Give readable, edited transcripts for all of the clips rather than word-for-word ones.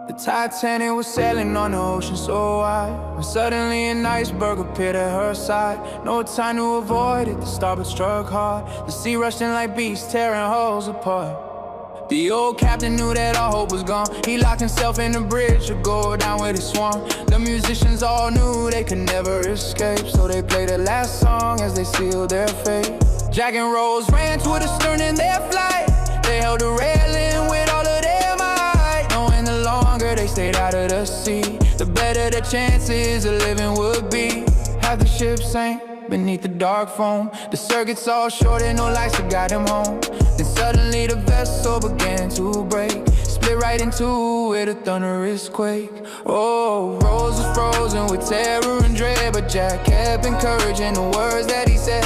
The Titanic was sailing on the ocean so wide, when suddenly an iceberg appeared at her side. No time to avoid it, the starboard struck hard. The sea rushed in like beasts, tearing hulls apart. The old captain knew that all hope was gone. He locked himself in the bridge to go down with his swan. The musicians all knew they could never escape, so they played the last song as they sealed their fate. Jack and Rose ran to the stern in their flight. They held the railing with all of their might, knowing the longer they stayed out of the sea, the better the chances of living would be. Half the ship sank beneath the dark foam. The circuits all short and no lights to guide them home. Then suddenly the vessel began to break, split right in two with a thunderous quake. Oh, Rose was frozen with terror and dread, but Jack kept encouraging the words that he said.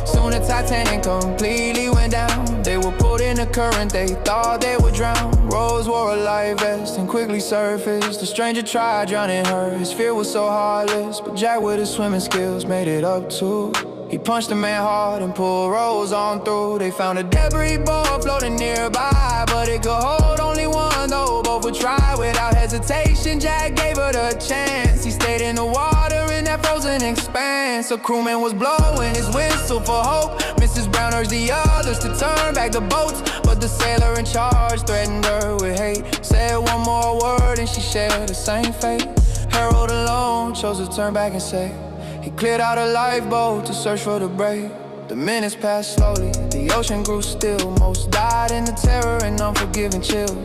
Soon the Titanic completely went down. They were pulled in the current, they thought they would drown. Rose wore a life vest and quickly surfaced. The stranger tried drowning her, his fear was so heartless, but Jack with his swimming skills made it up too. He punched the man hard and pulled Rose on through. They found a debris ball floating nearby, but it could hold only one, though both would try. Without hesitation, Jack gave her the chance. He stayed in the water in that frozen expanse. A crewman was blowing his whistle for hope. Mrs. Brown urged the others to turn back the boats, but the sailor in charge threatened her with hate. Said one more word and she shared the same fate. Harold alone chose to turn back and say he cleared out a lifeboat to search for the brave. The minutes passed slowly, the ocean grew still. Most died in the terror and unforgiving chill.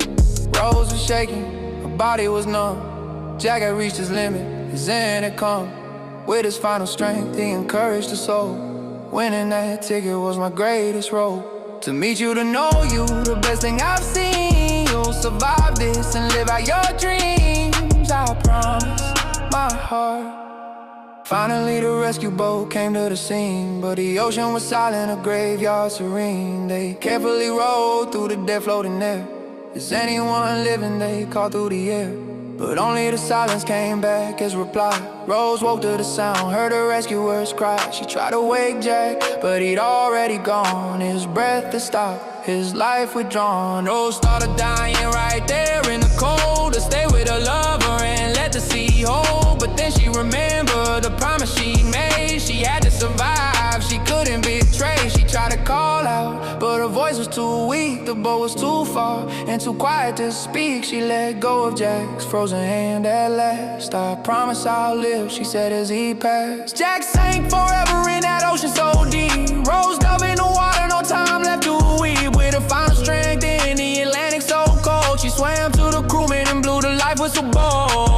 Rose was shaking, her body was numb. Jack had reached his limit, his end had come. With his final strength, he encouraged the soul. Winning that ticket was my greatest role. To meet you, to know you, the best thing I've seen. You'll survive this and live out your dreams, I promise, my heart. Finally the rescue boat came to the scene, but the ocean was silent, a graveyard serene. They carefully rowed through the dead floating there. Is anyone living? They called through the air, but only the silence came back as reply. Rose woke to the sound, heard the rescuers cry. She tried to wake Jack, but he'd already gone. His breath had stopped, his life withdrawn. Rose started dying right there in the cold, to stay with her lover and let the sea hold. But then she remembered the promise she made. She had to survive, she couldn't betray. She tried to call out, but her voice was too weak. The boat was too far and too quiet to speak. She let go of Jack's frozen hand at last. I promise I'll live, she said as he passed. Jack sank forever in that ocean so deep. Rose dove in the water, no time left to weep. With her final strength in the Atlantic so cold, she swam to the crewman and blew the life whistle blow.